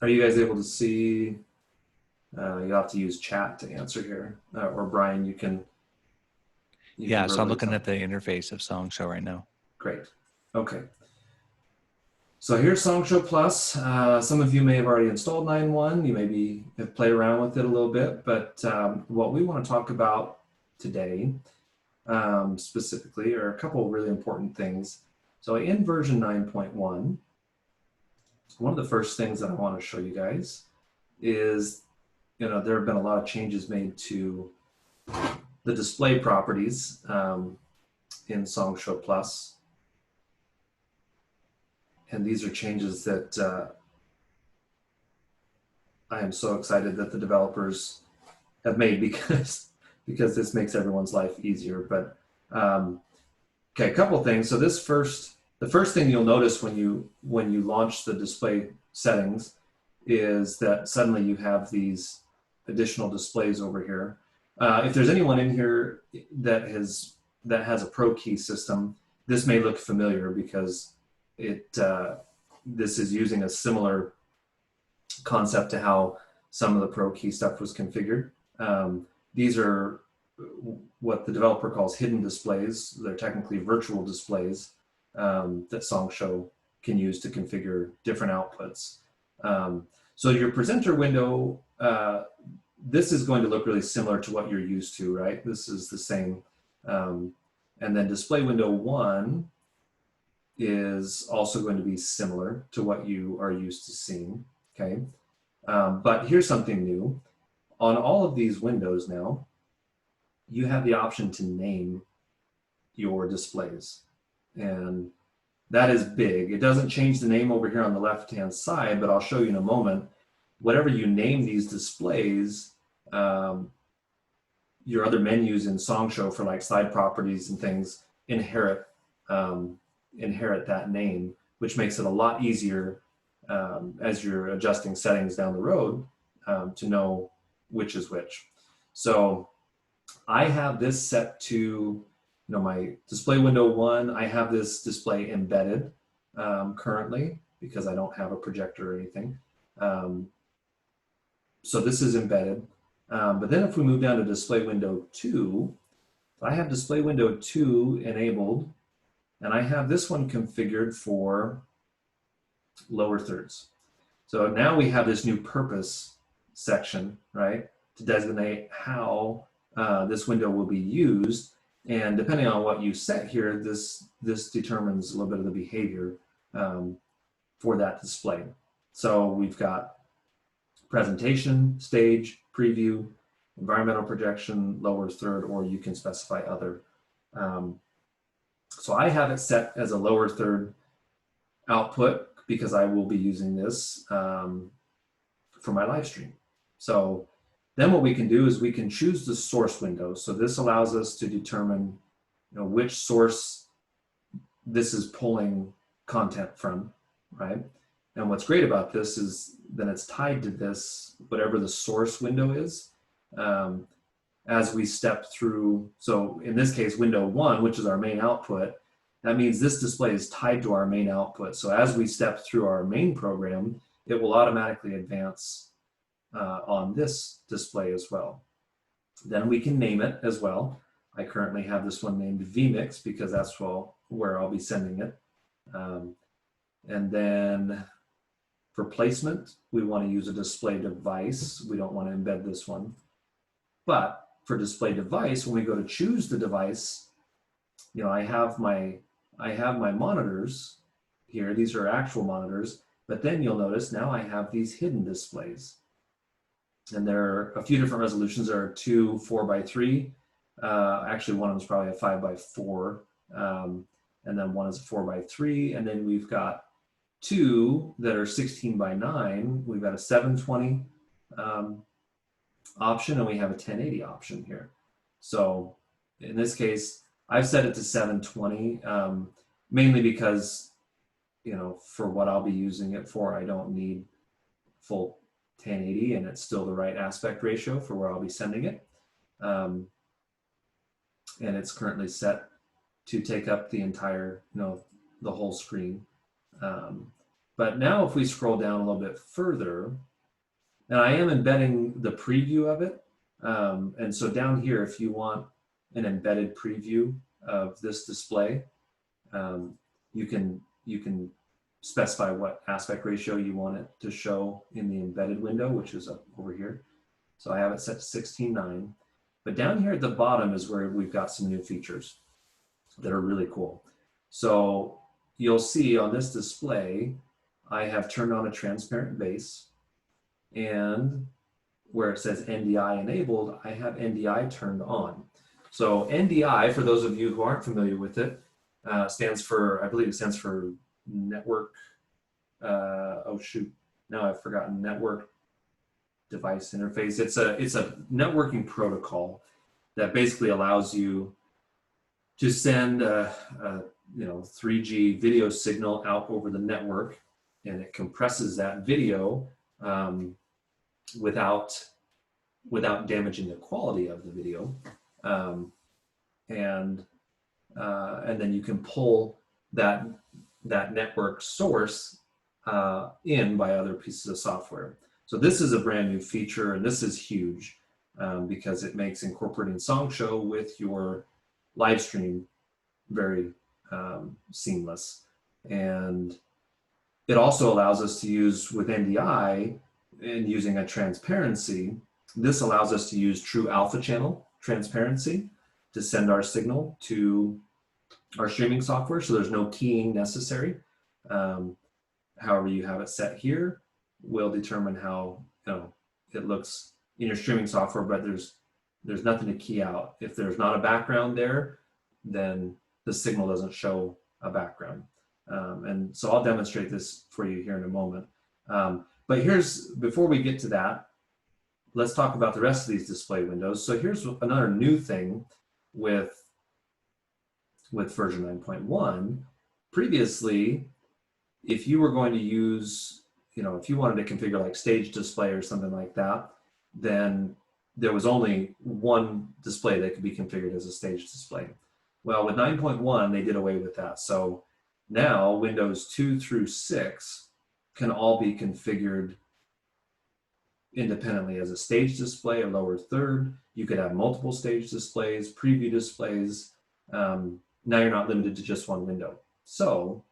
Are you guys able to see? You'll have to use chat to answer here. Or Brian, you can Yeah, so I'm verbally looking tell. at the interface of SongShow right now. Great. Okay. So here's SongShow Plus. Some of you may have already installed 9.1. You maybe have played around with it a little bit, but what we want to talk about today specifically are a couple of really important things. So in version 9.1, one of the first things that I want to show you guys is, there have been a lot of changes made to the display properties in SongShow Plus. And these are changes that I am so excited that the developers have made because this makes everyone's life easier. But okay, a couple things. So the first thing you'll notice when you launch the display settings is that suddenly you have these additional displays over here. If there's anyone in here that has a Pro Key system, this may look familiar because this is using a similar concept to how some of the Pro Key stuff was configured. These are what the developer calls hidden displays. They're technically virtual displays that SongShow can use to configure different outputs. So your presenter window, this is going to look really similar to what you're used to, right? This is the same. And then display window 1 is also going to be similar to what you are used to seeing, okay? But here's something new. On all of these windows now, you have the option to name your displays. And that is big. It doesn't change the name over here on the left-hand side, but I'll show you in a moment. Whatever you name these displays, your other menus in SongShow for like slide properties and things inherit that name, which makes it a lot easier as you're adjusting settings down the road to know which is which. So I have this set to, my display window 1, I have this display embedded currently because I don't have a projector or anything. So this is embedded. But then if we move down to display window 2, I have display window 2 enabled, and I have this one configured for lower thirds. So now we have this new purpose section, right, to designate how this window will be used. And depending on what you set here, this determines a little bit of the behavior for that display. So we've got presentation, stage, preview, environmental projection, lower third, or you can specify other. So I have it set as a lower third output because I will be using this for my live stream. So then what we can do is we can choose the source window. So this allows us to determine which source this is pulling content from, right? And what's great about this is then it's tied to this, whatever the source window is, as we step through. So in this case, window 1, which is our main output, that means this display is tied to our main output. So as we step through our main program, it will automatically advance on this display as well. Then we can name it as well. I currently have this one named Vmix because that's where I'll be sending it. And then for placement, we want to use a display device. We don't want to embed this one. But for display device, when we go to choose the device, I have my monitors here. These are actual monitors, but then you'll notice now I have these hidden displays. And there are a few different resolutions. There are 2 4:3. Actually, one of them is probably a 5:4. And then one is a 4:3. And then we've got 2 that are 16:9. We've got a 720 option, and we have a 1080 option here. So in this case, I've set it to 720, mainly because, for what I'll be using it for, I don't need full 1080, and it's still the right aspect ratio for where I'll be sending it. And it's currently set to take up the entire, the whole screen. But now if we scroll down a little bit further, and I am embedding the preview of it. And so down here, if you want an embedded preview of this display, you can specify what aspect ratio you want it to show in the embedded window, which is up over here. So I have it set to 16:9. But down here at the bottom is where we've got some new features that are really cool. So you'll see on this display, I have turned on a transparent base, and where it says NDI enabled, I have NDI turned on. So NDI, for those of you who aren't familiar with it, stands for, I believe it stands for network, oh shoot, now I've forgotten, network device interface. It's a networking protocol that basically allows you to send a 3G video signal out over the network, and it compresses that video without damaging the quality of the video, and then you can pull that network source in by other pieces of software. So this is a brand new feature, and this is huge because it makes incorporating SongShow with your live stream very seamless. And it also allows us to use with NDI and using a transparency. This allows us to use true alpha channel transparency to send our signal to our streaming software. So there's no keying necessary. However you have it set here will determine how it looks in your streaming software, but there's nothing to key out. If there's not a background there, then the signal doesn't show a background. And so I'll demonstrate this for you here in a moment. But before we get to that, let's talk about the rest of these display windows. So here's another new thing with version 9.1. Previously, if you were going to use, if you wanted to configure like stage display or something like that, then there was only one display that could be configured as a stage display. Well, with 9.1, they did away with that. So now Windows 2 through 6 can all be configured independently as a stage display, a lower third. You could have multiple stage displays, preview displays. Now you're not limited to just one window. So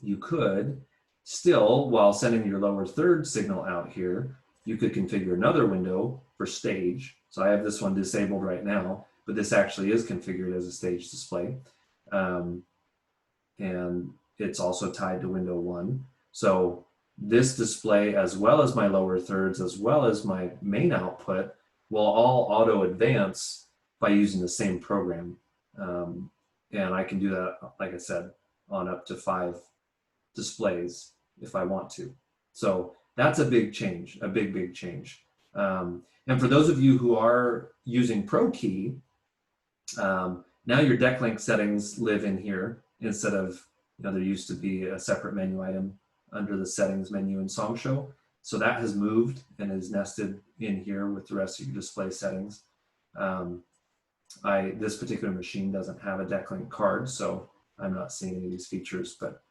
you could still, while sending your lower third signal out here, you could configure another window for stage. So I have this one disabled right now, but this actually is configured as a stage display. And it's also tied to window 1. So this display, as well as my lower thirds, as well as my main output, will all auto advance by using the same program. And I can do that, like I said, on up to 5 displays if I want to. So that's a big change, a big change. And for those of you who are using ProKey, now your deck link settings live in here instead of, there used to be a separate menu item under the settings menu in SongShow. So that has moved and is nested in here with the rest of your display settings. This particular machine doesn't have a deck link card, so I'm not seeing any of these features, but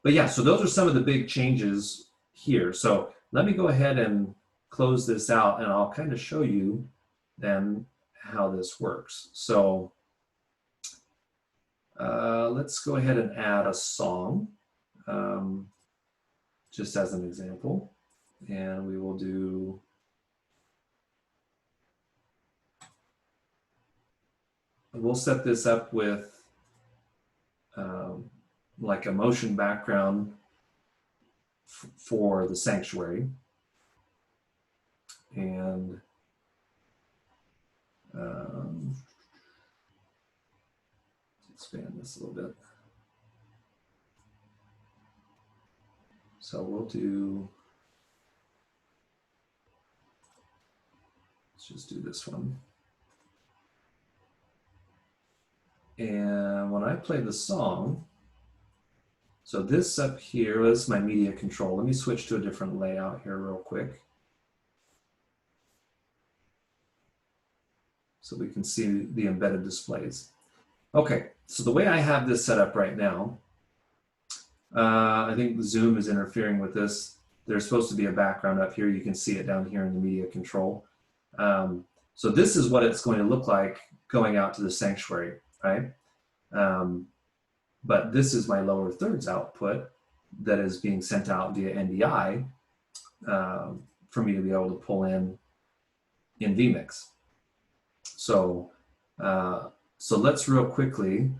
yeah, so those are some of the big changes here. So let me go ahead and close this out, and I'll kind of show you then how this works. So let's go ahead and add a song, just as an example, and we will do we'll set this up with like a motion background for the sanctuary, and expand this a little bit. So we'll do, let's just do this one. And when I play the song, so this up here is my media control. Let me switch to a different layout here real quick, so we can see the embedded displays. Okay, so the way I have this set up right now, I think Zoom is interfering with this. There's supposed to be a background up here. You can see it down here in the media control. So this is what it's going to look like going out to the sanctuary, right? But this is my lower thirds output that is being sent out via NDI for me to be able to pull in Vmix. So, so let's real quickly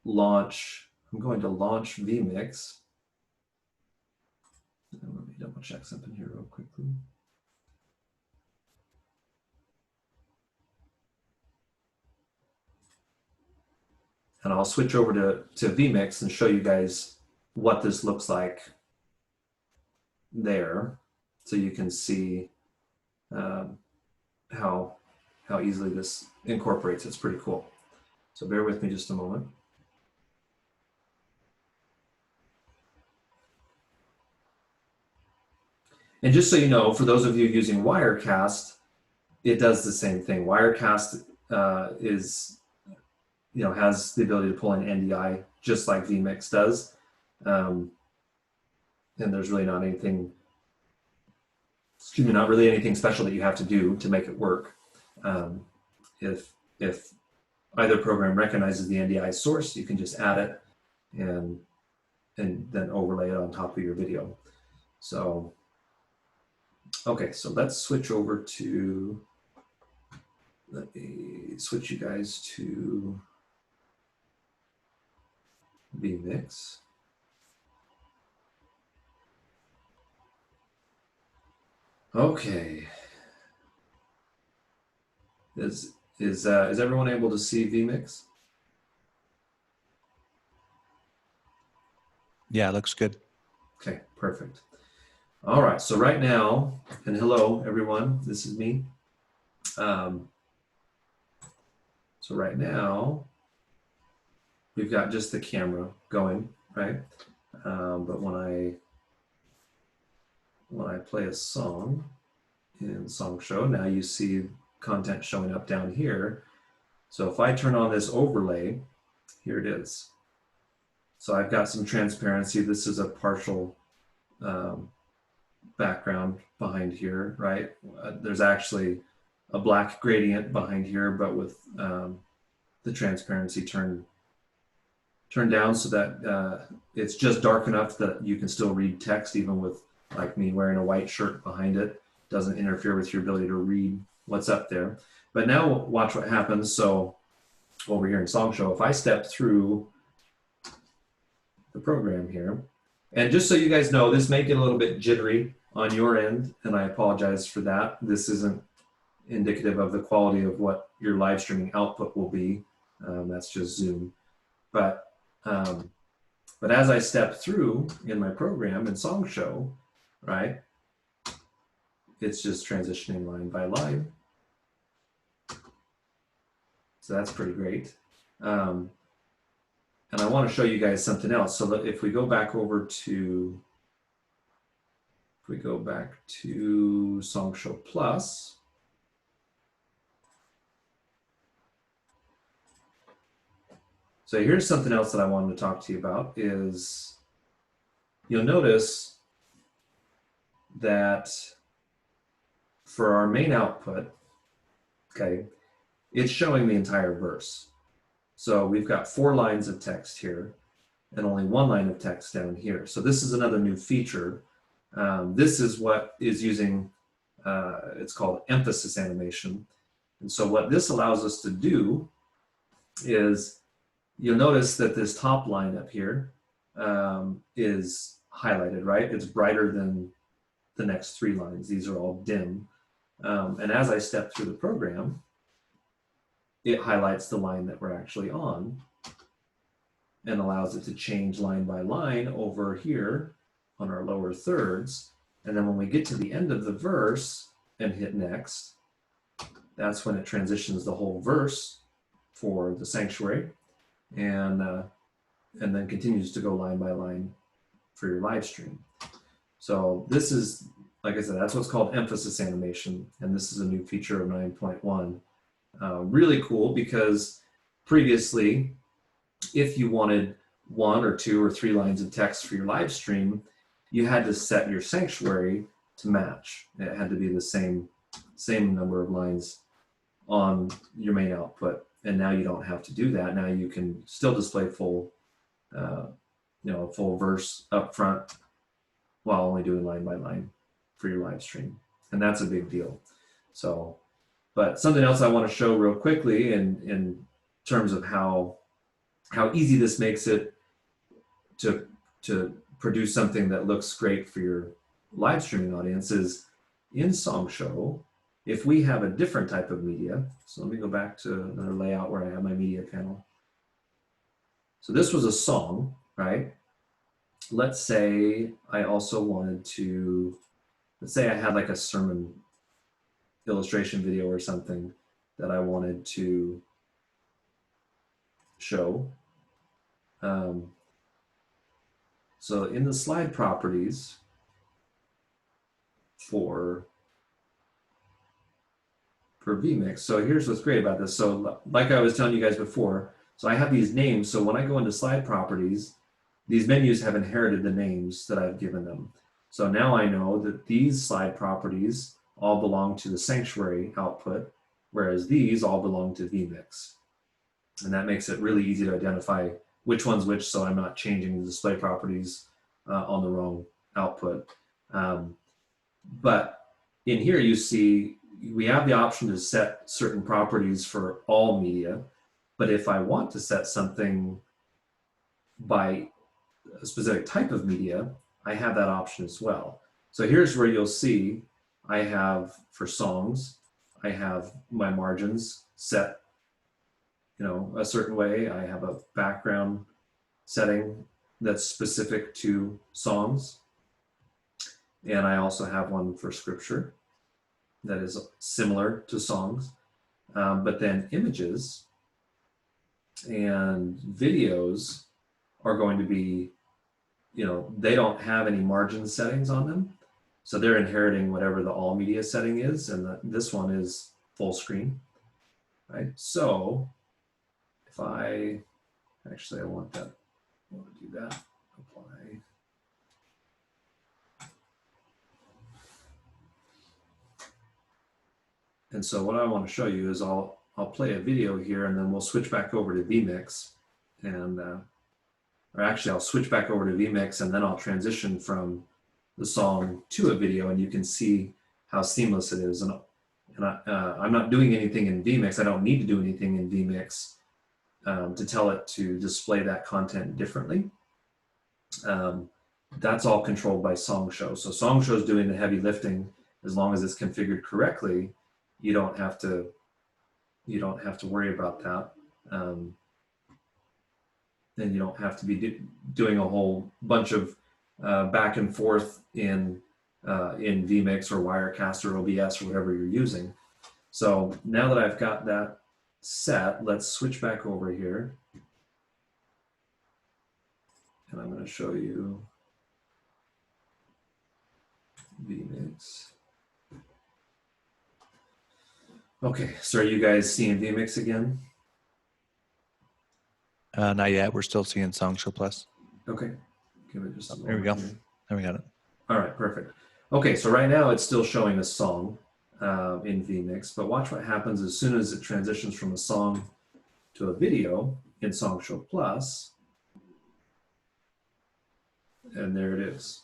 launch. I'm going to launch Vmix. Let me double check something here real quickly. And I'll switch over to Vmix and show you guys what this looks like there, so you can see how easily this incorporates. It's pretty cool. So bear with me just a moment. And just so you know, for those of you using Wirecast, it does the same thing. Wirecast is, has the ability to pull in NDI just like Vmix does. And there's really not anything, not really anything special that you have to do to make it work. If either program recognizes the NDI source, you can just add it and then overlay it on top of your video. So, okay, so let's switch over to, let me switch you guys to Vmix. Okay. Is everyone able to see Vmix? Yeah, it looks good. Okay, perfect. All right, so right now, and hello everyone, this is me. So right now, we've got just the camera going, right? But when I play a song in SongShow, now you see content showing up down here. So if I turn on this overlay, here it is. So I've got some transparency. This is a partial background behind here, right? There's actually a black gradient behind here, but with the transparency turned down so that it's just dark enough that you can still read text, even with like me wearing a white shirt behind it. Doesn't interfere with your ability to read what's up there. But now watch what happens. So over here in SongShow, if I step through the program here, and just so you guys know, this may get a little bit jittery on your end, and I apologize for that. This isn't indicative of the quality of what your live streaming output will be. That's just Zoom. But as I step through in my program in SongShow, right, it's just transitioning line by line. So that's pretty great. And I want to show you guys something else. So that if we go back over to, SongShow Plus, so here's something else that I wanted to talk to you about is you'll notice that for our main output, okay, it's showing the entire verse. So we've got 4 lines of text here and only 1 line of text down here. So this is another new feature. This is what is using, it's called emphasis animation. And so what this allows us to do is, you'll notice that this top line up here is highlighted, right? It's brighter than the next 3 lines. These are all dim. And as I step through the program, it highlights the line that we're actually on and allows it to change line by line over here on our lower thirds. And then when we get to the end of the verse and hit next, that's when it transitions the whole verse for the sanctuary and then continues to go line by line for your live stream. So this is, like I said, that's what's called emphasis animation. And this is a new feature of 9.1. Really cool because previously, if you wanted 1 or 2 or 3 lines of text for your live stream, you had to set your sanctuary to match. It had to be the same number of lines on your main output. And now you don't have to do that. Now you can still display full verse up front while only doing line by line for your live stream. And that's a big deal. So, but something else I want to show real quickly in terms of how easy this makes it to produce something that looks great for your live streaming audience is in SongShow. If we have a different type of media, so let me go back to another layout where I have my media panel. So this was a song, right? Let's say I also wanted to, let's say I had like a sermon illustration video or something that I wanted to show. So in the slide properties for Vmix, so here's what's great about this. So like I was telling you guys before, so I have these names. So when I go into slide properties, these menus have inherited the names that I've given them. So now I know that these slide properties all belong to the sanctuary output, whereas these all belong to Vmix. And that makes it really easy to identify which one's which, so I'm not changing the display properties on the wrong output. But in here you see we have the option to set certain properties for all media, but if I want to set something by a specific type of media, I have that option as well. So here's where you'll see I have, for songs, I have my margins set a certain way. I have a background setting that's specific to songs. And I also have one for scripture that is similar to songs. But then images and videos are going to be, they don't have any margin settings on them. So they're inheriting whatever the all media setting is. And this one is full screen, right? So if I want to do that, apply. And so what I want to show you is I'll play a video here, and then we'll switch back over to Vmix, and or actually I'll switch back over to Vmix, and then I'll transition from the song to a video, and you can see how seamless it is. And I'm not doing anything in Vmix. I don't need to do anything in Vmix to tell it to display that content differently. That's all controlled by SongShow. So SongShow is doing the heavy lifting. As long as it's configured correctly, you don't have to worry about that. Then you don't have to be doing a whole bunch of back and forth in Vmix or Wirecast or OBS or whatever you're using. So now that I've got that set, let's switch back over here. And I'm going to show you Vmix. Okay, so are you guys seeing Vmix again? Not yet. We're still seeing SongShow Plus. Okay, give it just a moment. There we go. Here. There we got it. All right, perfect. Okay, so right now it's still showing a song in Vmix, but watch what happens as soon as it transitions from a song to a video in SongShow Plus. And there it is.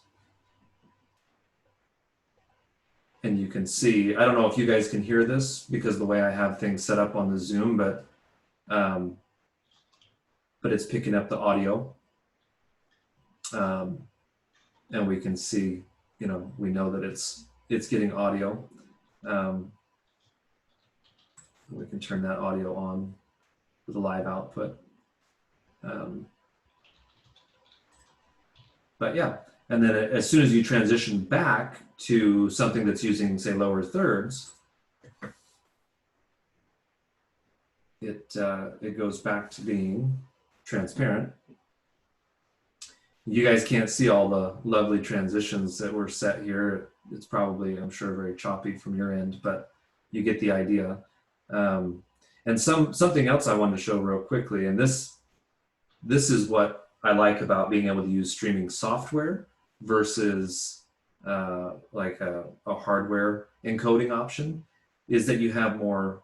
And you can see, I don't know if you guys can hear this because of the way I have things set up on the Zoom, but it's picking up the audio. And we can see, we know that it's getting audio. We can turn that audio on with the live output. But yeah, and then as soon as you transition back to something that's using, say, lower thirds, it goes back to being transparent. You guys can't see all the lovely transitions that were set here. It's probably, I'm sure, very choppy from your end, but you get the idea. And something else I wanted to show real quickly, and this is what I like about being able to use streaming software versus like a hardware encoding option is that you have more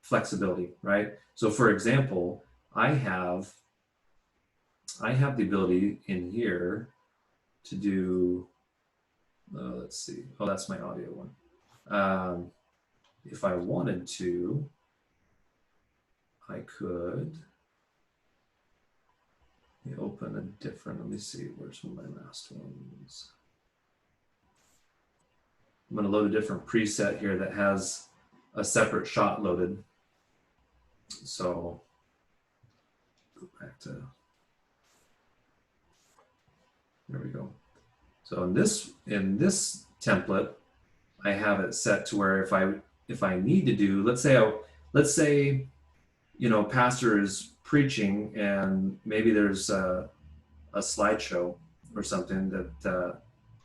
flexibility, right? So for example, I have the ability in here to do, let's see, oh, that's my audio one. If I wanted to, I could open a different, let me see, where's my last ones? I'm going to load a different preset here that has a separate shot loaded. So go back to, there we go. So in this template, I have it set to where if I need to do, let's say, you know, pastor is preaching and maybe there's a slideshow or something that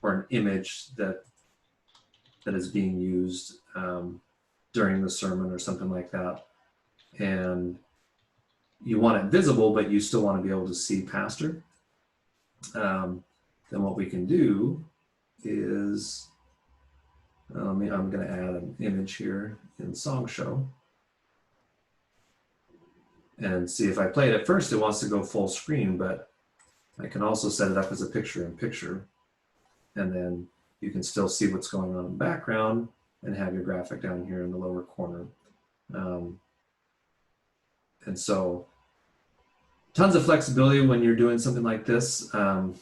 or an image that is being used during the sermon or something like that, and you want it visible, but you still want to be able to see pastor. Then what we can do is, I'm going to add an image here in SongShow and see if I play it. At first it wants to go full screen, but I can also set it up as a picture-in-picture, and then you can still see what's going on in the background and have your graphic down here in the lower corner. And so tons of flexibility when you're doing something like this. And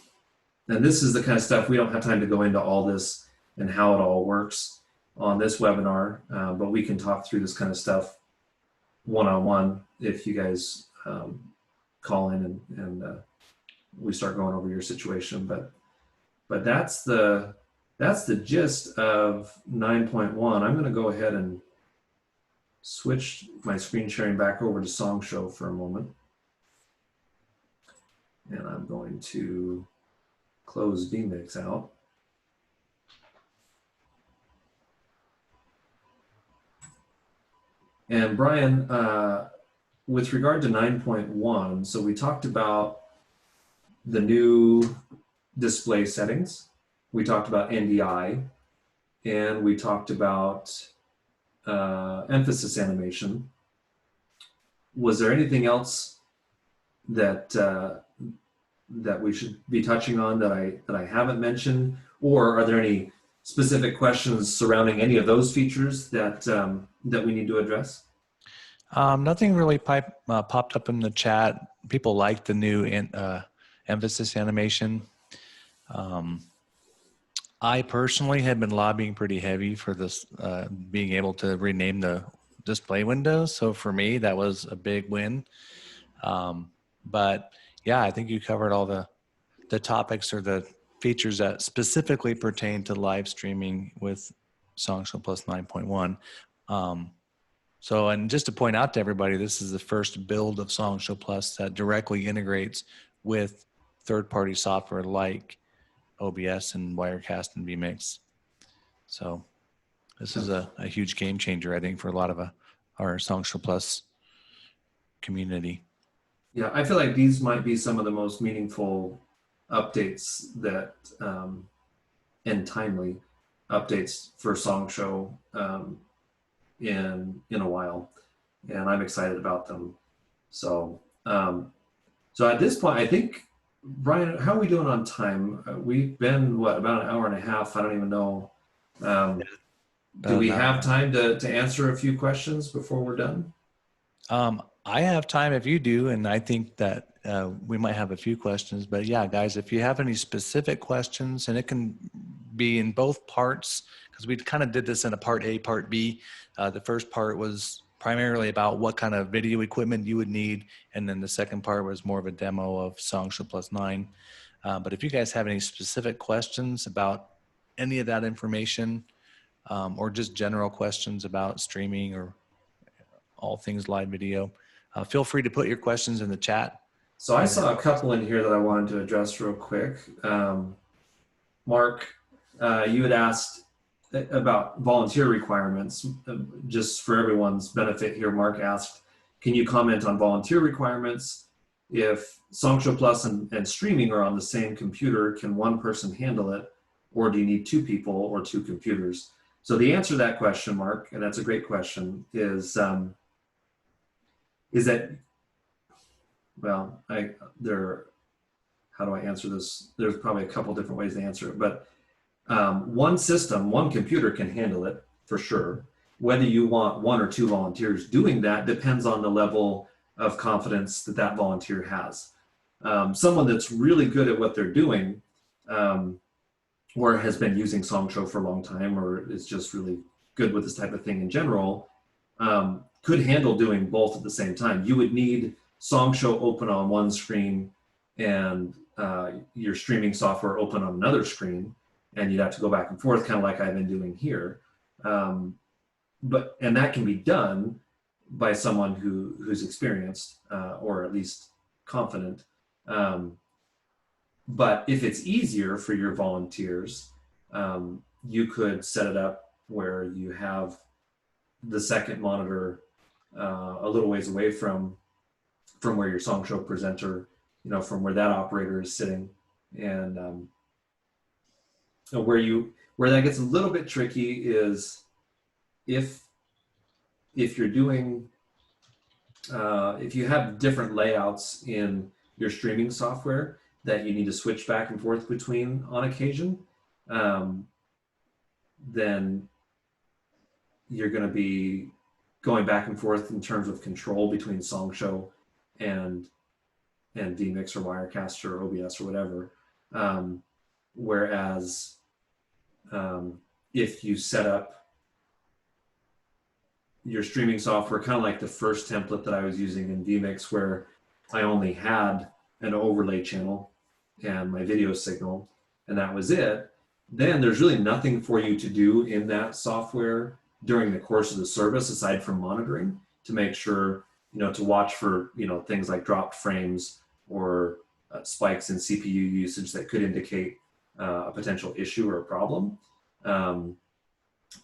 this is the kind of stuff, we don't have time to go into all this and how it all works on this webinar, but we can talk through this kind of stuff one-on-one if you guys call in and we start going over your situation. But that's the gist of 9.1. I'm going to go ahead and switch my screen sharing back over to SongShow for a moment. And I'm going to close Vmix out. And Brian, with regard to 9.1, so we talked about the new display settings. We talked about NDI, and we talked about emphasis animation. Was there anything else that we should be touching on that I haven't mentioned, or are there any specific questions surrounding any of those features that we need to address? Nothing really popped up in the chat. People like the new emphasis animation. I personally have been lobbying pretty heavy for this, being able to rename the display windows. So for me, that was a big win. But yeah, I think you covered all the topics or the features that specifically pertain to live streaming with SongShow Plus 9.1. So, and just to point out to everybody, this is the first build of SongShow Plus that directly integrates with third-party software like OBS and Wirecast and Vmix. So this is a huge game changer, I think, for a lot of our SongShow Plus community. Yeah, I feel like these might be some of the most meaningful updates that, and timely updates for SongShow in a while, and I'm excited about them. So, so at this point, I think, Brian, how are we doing on time? We've been about an hour and a half. I don't even know. Do we have time to answer a few questions before we're done? I have time if you do, and I think that we might have a few questions. But yeah, guys, if you have any specific questions, and it can be in both parts, because we kind of did this in a part A, part B. The first part was primarily about what kind of video equipment you would need, and then the second part was more of a demo of SongShow Plus 9. But if you guys have any specific questions about any of that information, or just general questions about streaming or all things live video, feel free to put your questions in the chat. So I saw a couple in here that I wanted to address real quick. Mark, you had asked about volunteer requirements. Just for everyone's benefit here, Mark asked, can you comment on volunteer requirements if SongShow Plus and streaming are on the same computer. Can one person handle it, or do you need two people or two computers? So the answer to that question, Mark, and that's a great question, is that, well, how do I answer this? There's probably a couple different ways to answer it, but one system, one computer can handle it for sure. Whether you want one or two volunteers doing that depends on the level of confidence that that volunteer has. Someone that's really good at what they're doing, or has been using SongShow for a long time, or is just really good with this type of thing in general, could handle doing both at the same time. You would need SongShow open on one screen and your streaming software open on another screen, and you'd have to go back and forth, kind of like I've been doing here. And that can be done by someone who's experienced or at least confident. But if it's easier for your volunteers, you could set it up where you have the second monitor a little ways away from where your SongShow presenter, from where that operator is sitting, and where that gets a little bit tricky is if you're doing if you have different layouts in your streaming software that you need to switch back and forth between on occasion, then you're going to be going back and forth in terms of control between SongShow and Vmix or Wirecast or OBS or whatever. Whereas if you set up your streaming software kind of like the first template that I was using in Vmix, where I only had an overlay channel and my video signal, and that was it, then there's really nothing for you to do in that software during the course of the service aside from monitoring to make sure, to watch for, things like dropped frames or spikes in CPU usage that could indicate a potential issue or a problem.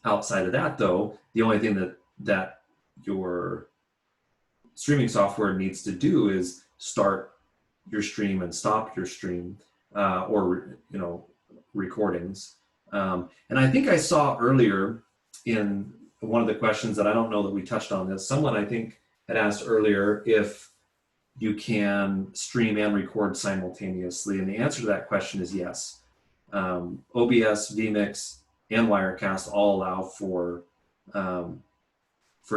Outside of that, though, the only thing that your streaming software needs to do is start your stream and stop your stream, or recordings. And I think I saw earlier in one of the questions that I don't know that we touched on this, someone I think had asked earlier if you can stream and record simultaneously, and the answer to that question is yes. OBS, Vmix, and Wirecast all allow for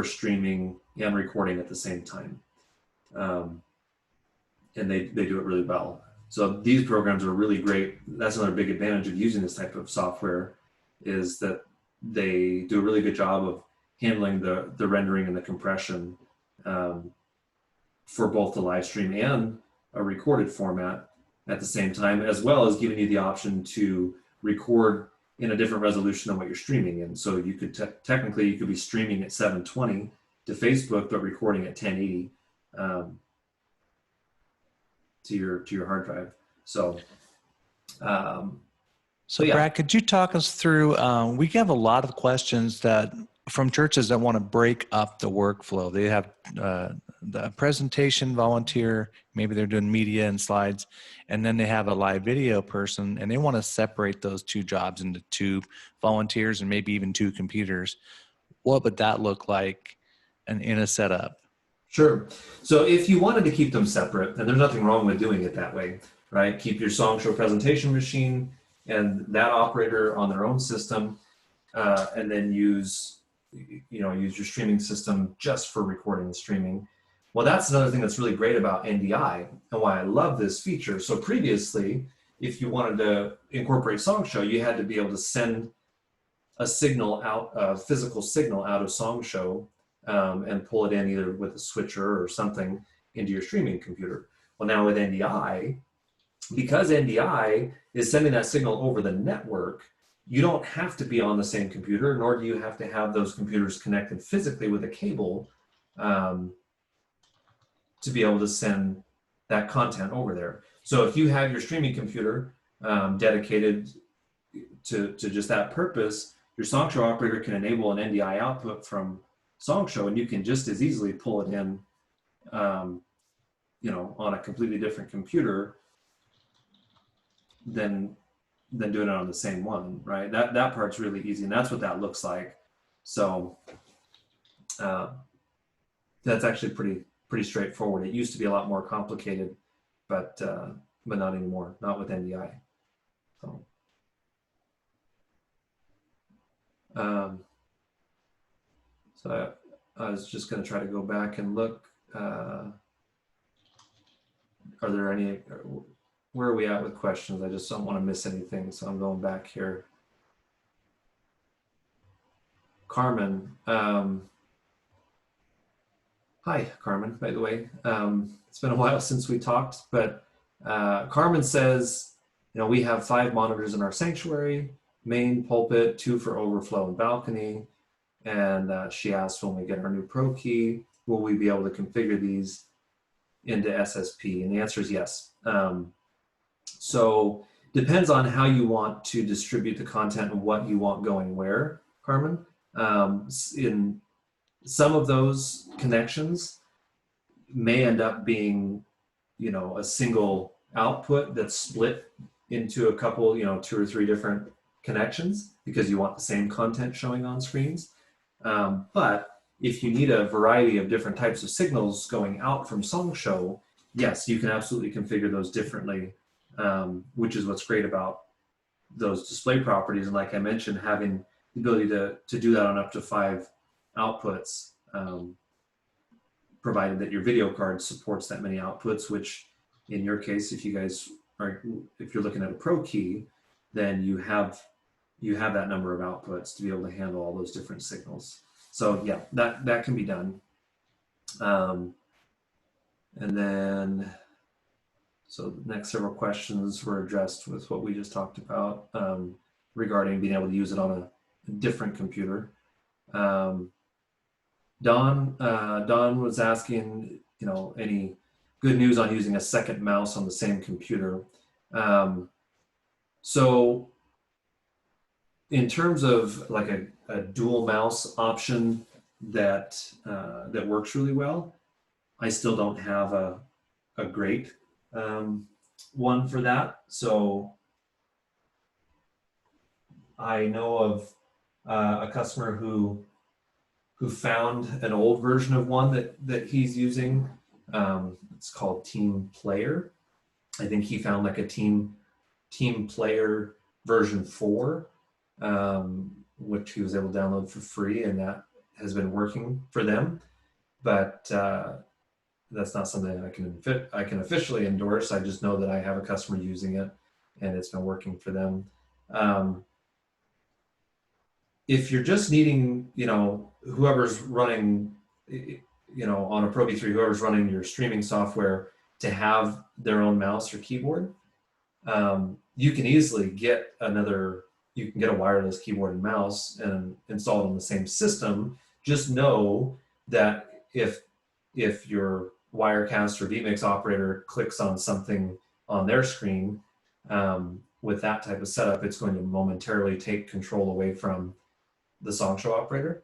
streaming and recording at the same time. And they do it really well. So these programs are really great. That's another big advantage of using this type of software, is that they do a really good job of handling the rendering and the compression for both the live stream and a recorded format at the same time, as well as giving you the option to record in a different resolution than what you're streaming in. So you could technically you could be streaming at 720 to Facebook, but recording at 1080 to your hard drive. So yeah. Brad, could you talk us through? We have a lot of questions from churches that want to break up the workflow. They have the presentation volunteer, maybe they're doing media and slides, and then they have a live video person, and they want to separate those two jobs into two volunteers and maybe even two computers. What would that look like in a setup? Sure. So if you wanted to keep them separate, and there's nothing wrong with doing it that way, right? Keep your SongShow presentation machine and that operator on their own system, and then use your streaming system just for recording and streaming. Well, that's another thing that's really great about NDI and why I love this feature. So previously, if you wanted to incorporate SongShow, you had to be able to send a physical signal out of SongShow and pull it in either with a switcher or something into your streaming computer. Well, now with NDI, because NDI is sending that signal over the network, you don't have to be on the same computer, nor do you have to have those computers connected physically with a cable to be able to send that content over there. So if you have your streaming computer dedicated to just that purpose, your SongShow operator can enable an NDI output from SongShow, and you can just as easily pull it in on a completely different computer than doing it on the same one, right? That part's really easy, and that's what that looks like. So that's actually pretty straightforward. It used to be a lot more complicated, but not anymore, not with NDI. So so I was just going to try to go back and look. Are there any? Where are we at with questions? I just don't want to miss anything, so I'm going back here. Carmen. Hi, Carmen, by the way. It's been a while since we talked, but Carmen says, we have 5 monitors in our sanctuary, main, pulpit, 2 for overflow and balcony. And she asked, when we get our new Pro key, will we be able to configure these into SSP? And the answer is yes. So depends on how you want to distribute the content and what you want going where, Carmen. In some of those connections may end up being, a single output that's split into a couple, 2 or 3 different connections because you want the same content showing on screens. But if you need a variety of different types of signals going out from SongShow, yes, you can absolutely configure those differently, which is what's great about those display properties. And like I mentioned, having the ability to do that on up to 5 outputs, provided that your video card supports that many outputs, which in your case, if you're looking at a Pro key, then you have that number of outputs to be able to handle all those different signals. So yeah, that can be done. And then, so the next several questions were addressed with what we just talked about regarding being able to use it on a different computer. Don was asking, any good news on using a second mouse on the same computer. So in terms of like a dual mouse option that works really well, I still don't have a great one for that. So I know of a customer who found an old version of one that he's using. It's called Team Player. I think he found like a Team Player version 4, which he was able to download for free, and that has been working for them. But that's not something I can officially endorse. I just know that I have a customer using it, and it's been working for them. If you're just needing, whoever's running, on a Pro V3, whoever's running your streaming software to have their own mouse or keyboard, you can easily get you can get a wireless keyboard and mouse and install it on the same system. Just know that if your Wirecast or Vmix operator clicks on something on their screen, with that type of setup, it's going to momentarily take control away from the SongShow operator.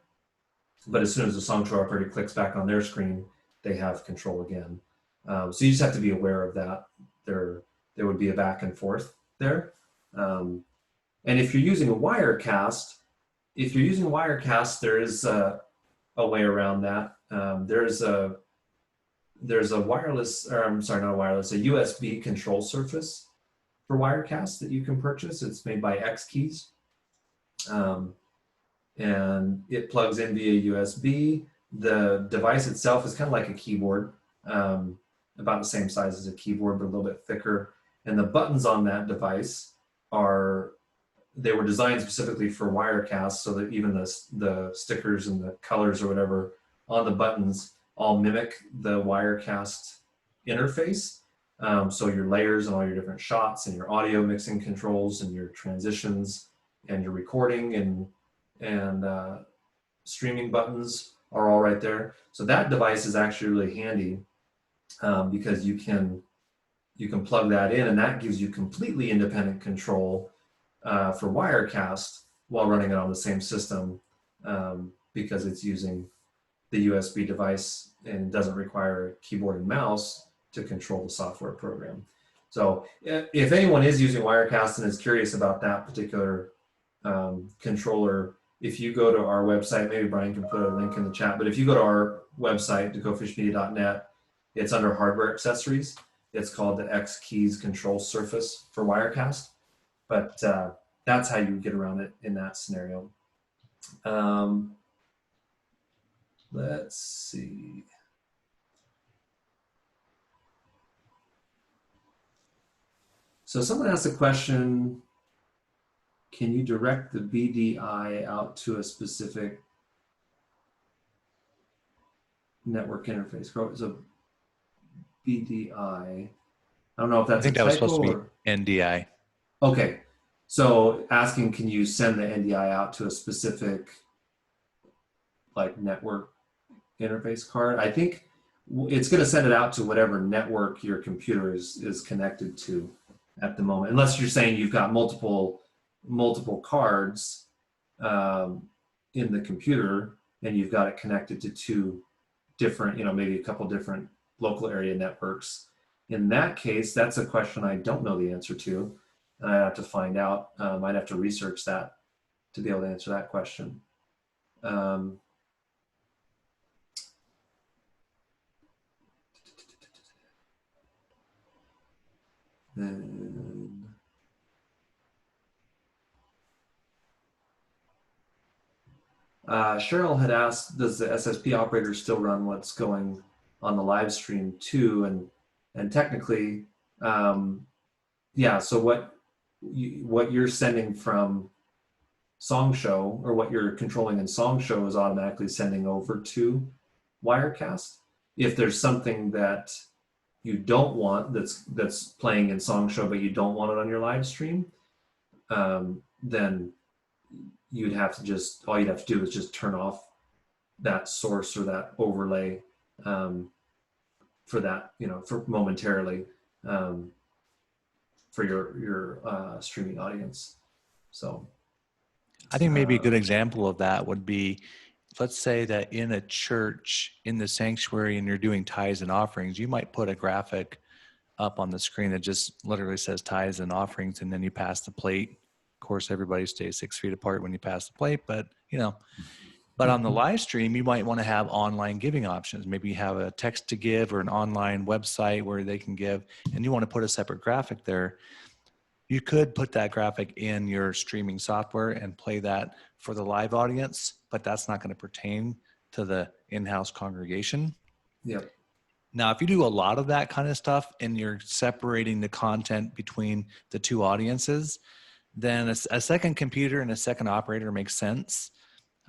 But as soon as the SongShow operator clicks back on their screen, they have control again. So you just have to be aware of that. There would be a back and forth there. And if you're using a Wirecast, there is a way around that. There's a wireless, or I'm sorry, not a wireless, a USB control surface for Wirecast that you can purchase. It's made by X Keys. And it plugs in via USB. The device itself is kind of like a keyboard, about the same size as a keyboard, but a little bit thicker. And the buttons on that device were designed specifically for Wirecast, so that even the stickers and the colors or whatever on the buttons all mimic the Wirecast interface. So your layers and all your different shots and your audio mixing controls and your transitions and your recording and streaming buttons are all right there. So that device is actually really handy because you can plug that in, and that gives you completely independent control for Wirecast while running it on the same system, because it's using the USB device and doesn't require a keyboard and mouse. to control the software program. So if anyone is using Wirecast and is curious about that particular controller, if you go to our website, maybe Brian can put a link in the chat, but if you go to our website, decofishmedia.net, it's under hardware accessories. It's called the X Keys Control Surface for Wirecast, but that's how you get around it in that scenario. Let's see. So someone asked a question, can you direct the BDI out to a specific network interface? So BDI, I don't know if that's I think a that was typo supposed to or... be NDI. Okay, so asking, can you send the NDI out to a specific like network interface card? I think it's going to send it out to whatever network your computer is connected to at the moment, unless you're saying you've got multiple cards in the computer and you've got it connected to two different, maybe a couple different local area networks. In that case, that's a question I don't know the answer to, and I have to find out. I'd have to research that to be able to answer that question. Then Cheryl had asked, does the SSP operator still run what's going on the live stream too? And technically, yeah. So what you're sending from SongShow, or what you're controlling in SongShow, is automatically sending over to Wirecast. If there's something that you don't want that's playing in SongShow, but you don't want it on your live stream, then you'd have to all you'd have to do is just turn off that source or that overlay for that, for momentarily for your streaming audience. So I think maybe a good example of that would be, let's say that in a church, in the sanctuary, and you're doing tithes and offerings, you might put a graphic up on the screen that just literally says tithes and offerings, and then you pass the plate. Of course, everybody stays 6 feet apart when you pass the plate, but but on the live stream, you might want to have online giving options. Maybe you have a text to give or an online website where they can give, and you want to put a separate graphic there. You could put that graphic in your streaming software and play that for the live audience, but that's not going to pertain to the in-house congregation. Yep. Now, if you do a lot of that kind of stuff and you're separating the content between the two audiences, then a second computer and a second operator makes sense.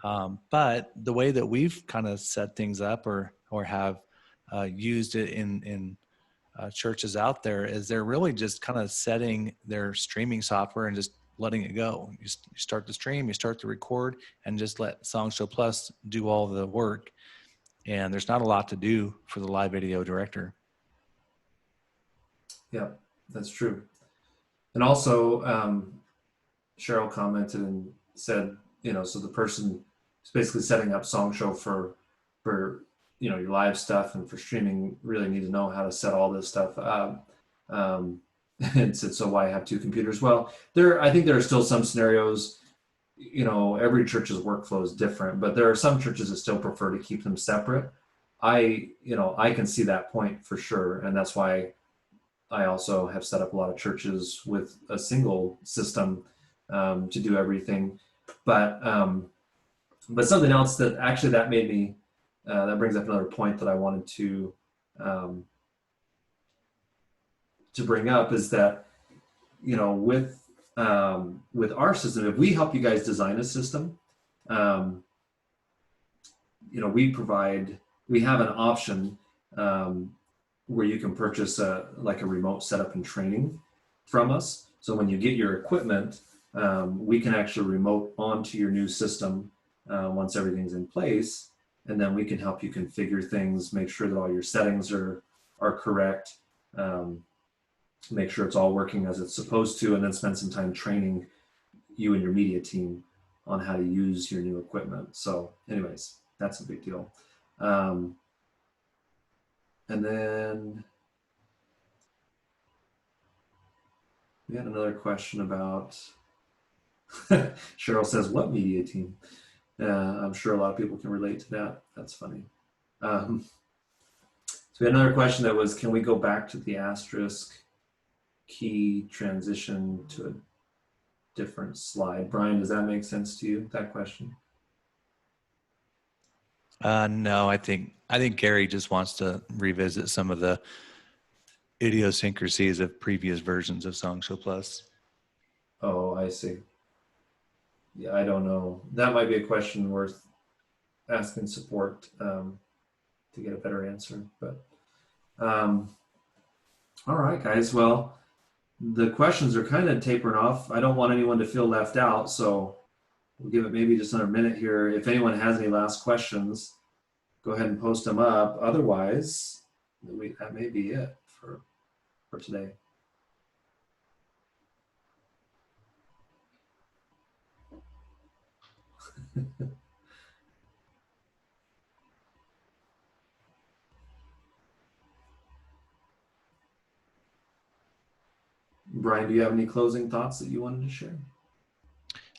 But the way that we've kind of set things up or have used it in churches out there is they're really just kind of setting their streaming software and just letting it go. You start the stream, you start to record, and just let SongShow Plus do all the work. And there's not a lot to do for the live video director. Yeah, that's true. And also, Cheryl commented and said, so the person is basically setting up SongShow for your live stuff, and for streaming really need to know how to set all this stuff up. And said, so why have two computers? Well, I think there are still some scenarios, every church's workflow is different, but there are some churches that still prefer to keep them separate. I can see that point for sure. And that's why I also have set up a lot of churches with a single system to do everything. But something else that actually that made me, that brings up another point that I wanted to bring up, is that, with our system, if we help you guys design a system, we have an option where you can purchase a remote setup and training from us. So when you get your equipment, we can actually remote onto your new system once everything's in place, and then we can help you configure things, make sure that all your settings are correct, make sure it's all working as it's supposed to, and then spend some time training you and your media team on how to use your new equipment. So anyways, that's a big deal. And then We had another question about, Cheryl says, what media team? I'm sure a lot of people can relate to that. That's funny. So we had another question that was, can we go back to the asterisk key transition to a different slide? Brian, does that make sense to you, that question? No, I think Gary just wants to revisit some of the idiosyncrasies of previous versions of SongShow Plus. Oh, I see. Yeah, I don't know. That might be a question worth asking support to get a better answer. But all right, guys. Well, the questions are kind of tapering off. I don't want anyone to feel left out, so we'll give it maybe just another minute here. If anyone has any last questions, go ahead and post them up. Otherwise, that may be it for today. Brian, do you have any closing thoughts that you wanted to share?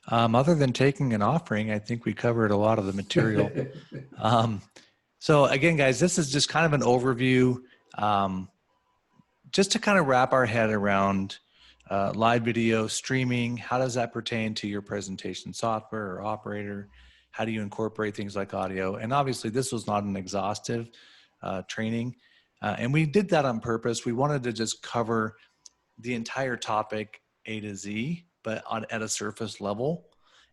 Other than taking an offering, I think we covered a lot of the material. So again, guys, this is just kind of an overview, just to kind of wrap our head around live video streaming. How does that pertain to your presentation software or operator? How do you incorporate things like audio? And obviously this was not an exhaustive training. And we did that on purpose. We wanted to just cover the entire topic A to Z, but at a surface level.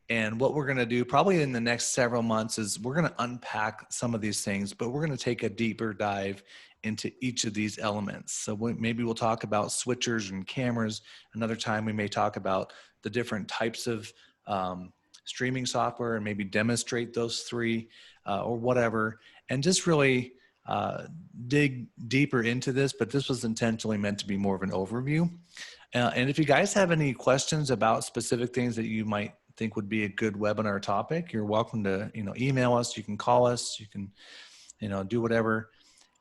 And what we're going to do probably in the next several months is we're going to unpack some of these things, but we're going to take a deeper dive into each of these elements. So maybe we'll talk about switchers and cameras. Another time we may talk about the different types of streaming software and maybe demonstrate those three or whatever, and just really dig deeper into this. But this was intentionally meant to be more of an overview. And if you guys have any questions about specific things that you might think would be a good webinar topic, you're welcome to email us. You can call us. You can do whatever,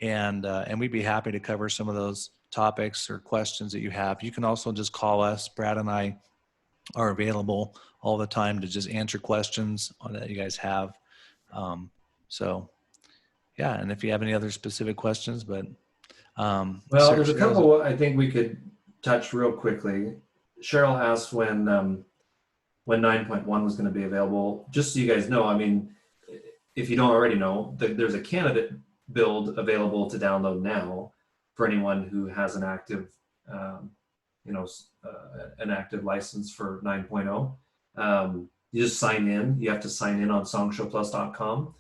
and we'd be happy to cover some of those topics or questions that you have. You can also just call us. Brad and I are available all the time to just answer questions that you guys have. So yeah, and if you have any other specific questions, but well, there's a couple I think we could touch real quickly. Cheryl asked when 9.1 was going to be available. Just so you guys know, I mean, if you don't already know, there's a candidate build available to download now for anyone who has an active, an active license for 9.0. You just sign in. You have to sign in on songshowplus.com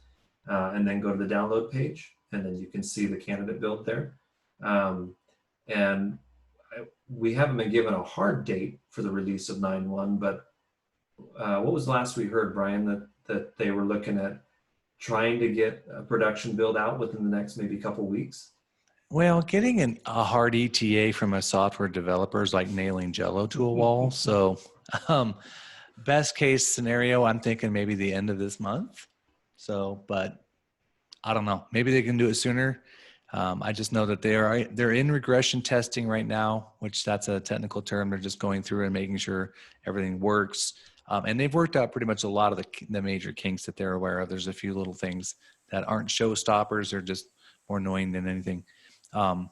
and then go to the download page, and then you can see the candidate build there. And we haven't been given a hard date for the release of 9.1, but what was the last we heard, Brian, that they were looking at trying to get a production build out within the next maybe couple weeks? Well, getting a hard ETA from a software developer is like nailing Jello to a wall. So best case scenario, I'm thinking maybe the end of this month. So, but I don't know. Maybe they can do it sooner. I just know that they're in regression testing right now, which that's a technical term. They're just going through and making sure everything works. And they've worked out pretty much a lot of the major kinks that they're aware of. There's a few little things that aren't showstoppers. They're just more annoying than anything. But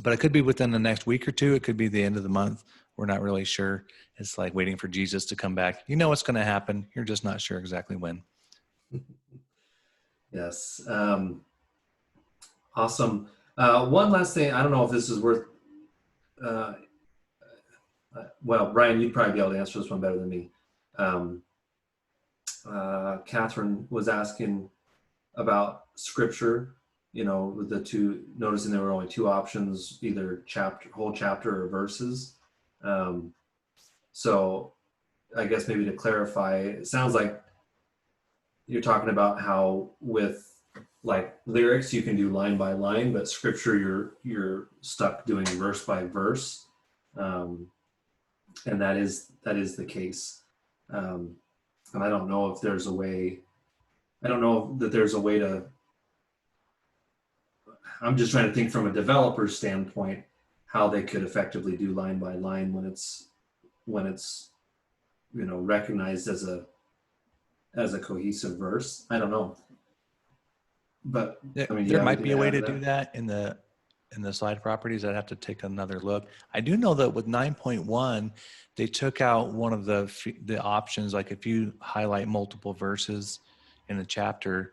it could be within the next week or two. It could be the end of the month. We're not really sure. It's like waiting for Jesus to come back. You know what's going to happen. You're just not sure exactly when. Yes. Awesome. One last thing. I don't know if this is worth, well, Brian, you'd probably be able to answer this one better than me. Catherine was asking about scripture, with the two, noticing there were only two options, either whole chapter or verses. So I guess maybe to clarify, it sounds like you're talking about how with like lyrics, you can do line by line, but scripture, you're stuck doing verse by verse. And that is the case. And I don't know if there's a way, I'm just trying to think from a developer's standpoint, how they could effectively do line by line when it's recognized as a cohesive verse. I don't know, but I mean, There you have might anything be a to way add to to do that in the slide properties. I'd have to take another look. I do know that with 9.1, they took out one of the options. Like if you highlight multiple verses in a chapter,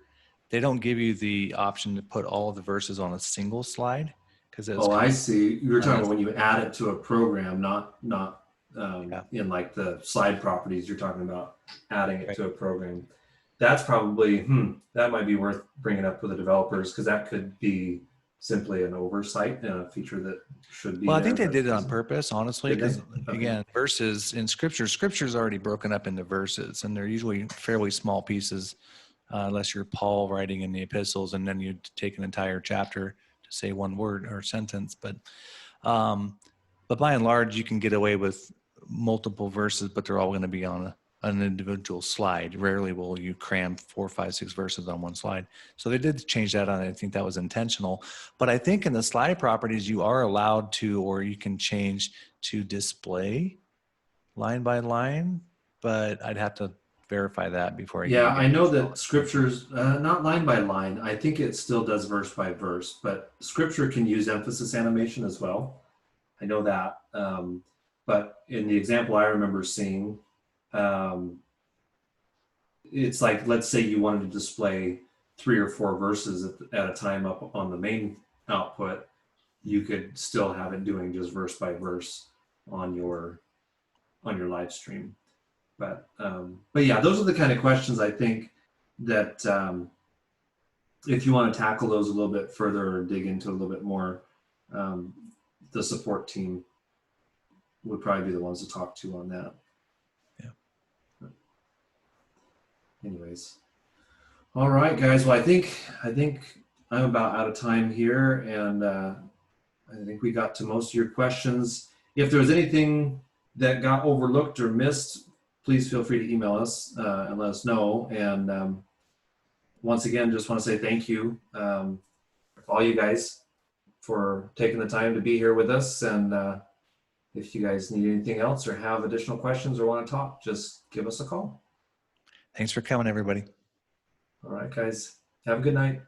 they don't give you the option to put all of the verses on a single slide because it was Oh, kind I of see. You were talking about when you unnecessary. add it to a program, not Yeah, in like the slide properties. You're talking about adding it right. to a program. That's probably that might be worth bringing up with the developers because that could be simply an oversight and a feature that should be Well, I there think they but did it on isn't. purpose, honestly, Did they? because Okay. again, verses in scripture's already broken up into verses, and they're usually fairly small pieces, unless you're Paul writing in the epistles, and then you take an entire chapter to say one word or sentence. Um, but by and large, you can get away with multiple verses, but they're all going to be on an individual slide. Rarely will you cram 4, 5, 6 verses on one slide. So they did change that on. I think that was intentional. But I think in the slide properties, you are allowed to, or you can change to display line by line. But I'd have to verify that before I give Yeah, you I guys know a solid that answer. scriptures, not line by line. I think it still does verse by verse, but scripture can use emphasis animation as well. I know that. But in the example I remember seeing, um, it's like, let's say you wanted to display 3 or 4 verses at a time up on the main output, you could still have it doing just verse by verse on your live stream. But yeah, those are the kind of questions I think that if you want to tackle those a little bit further or dig into a little bit more, um, the support team would probably be the ones to talk to on that. Yeah. Anyways, all right, guys. Well, I think I'm about out of time here, and I think we got to most of your questions. If there was anything that got overlooked or missed, please feel free to email us and let us know. And once again, just want to say thank you all you guys for taking the time to be here with us. And if you guys need anything else or have additional questions or want to talk, just give us a call. Thanks for coming, everybody. All right, guys. Have a good night.